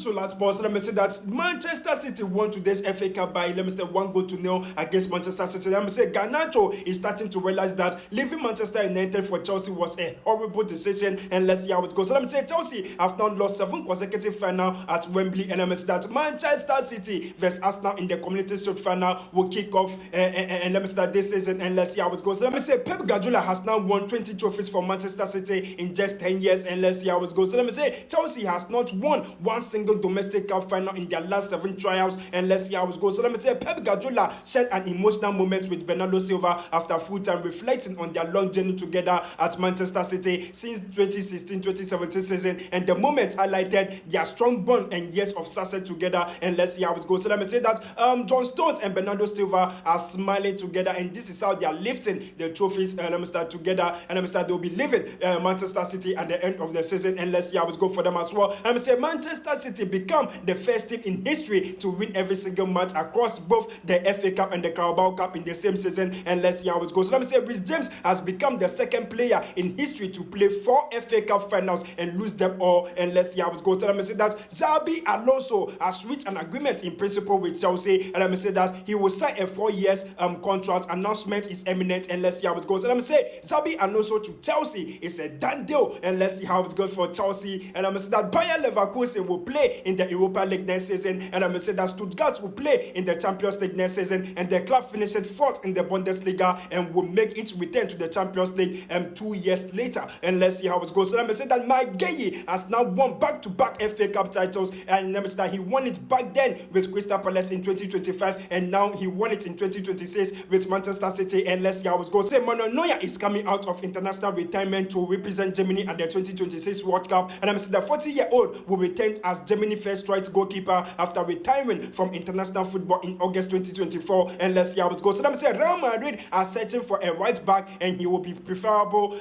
so last pause, let me say that Manchester City won today's FA Cup by, let me say, 1-0 against Manchester City. Let me say Garnacho is starting to realize that leaving Manchester United for Chelsea was a horrible decision, and let's see how it goes. So let me say Chelsea have now lost 7 consecutive final at Wembley, and let me say that Manchester City versus Arsenal in the Community Shield final will kick off and let me start this season, and let's see how it goes. So let me say Pep Guardiola has now won 20 trophies for Manchester City in just 10 years, and let's see how it goes. So let me say Chelsea has not won one single domestic cup final in their last 7 trials, and let's see how it goes. So let me say Pep Guardiola shared an emotional moment with Bernardo Silva after full time, reflecting on their long journey together at Manchester City since 2016-2017 season, and the moment highlighted their strong bond and years of success together, and let's see how it goes. So let me say that John Stones and Bernardo Silva are smiling together, and this is how they are lifting the trophies, let me start together, and let me start they'll be leaving Manchester City at the end of the season, and let's see how it goes for them as well. And let me say Manchester City become the first team in history to win every single match across both the FA Cup and the Carabao Cup in the same season, and let's see how it goes. So let me say Rhys James has become the second player in history to play 4 FA Cup finals and lose them all, and let's see how it goes. So let me say that Xabi Alonso has reached an agreement in principle with Chelsea, and let me say that he will sign a 4 years contract. Announcement is imminent, and let's see how it goes. And let me say Xabi Alonso to Chelsea is a done deal, and let's see how it goes for Chelsea. And let me say that Bayer Leverkusen will play in the Europa League next season, and let me say that Stuttgart will play in the Champions League next season, and the club finished 4th in the Bundesliga and will make its return to the Champions League 2 years later, and let's see how it goes. So let me say that Mike Gay has now won back-to-back FA Cup titles, and let me say that he won it back then with Crystal Palace in 2025, and now he won it in 2026 with Manchester City, and let's see how it goes. So Manuel Neuer is coming out of international retirement to represent Germany at the 2026 World Cup, and I'm saying the 40-year-old will return as Germany's first choice goalkeeper after retiring from international football in August 2024, and let's see how it goes. So let me say Real Madrid are searching for a right back, and he will be preferable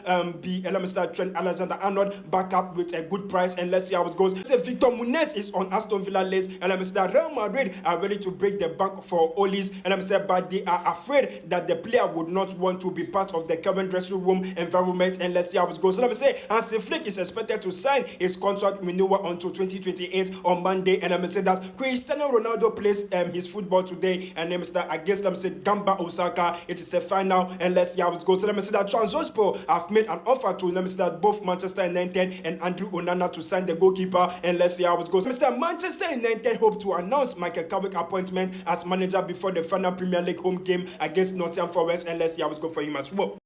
let me start Trent Alexander-Arnold back up with a good price, and let's see how it goes. So Victor Muniz is on Aston Villa list, and let me say Real Madrid are ready to break the bank for Olis, and let me say but they are afraid that the player would not want to be part of the current dressing room environment, and let's see how it goes. So let me say Hansi Flick is expected to sign his contract renewal until 2028 on Monday, and let me say that Cristiano Ronaldo plays his football today, and let me say against let me say Gamba Osaka. It is a final, and let's see how it goes. So let me say that Trabzonspor have made an offer to let me say that both Manchester United and Andrew Onana to sign the goalkeeper, and let's see how it goes. Mr. Manchester United hope to announce Michael Carrick's appointment as manager before the final Premier League home game against Nottingham Forest, and let's see how it goes for him as well.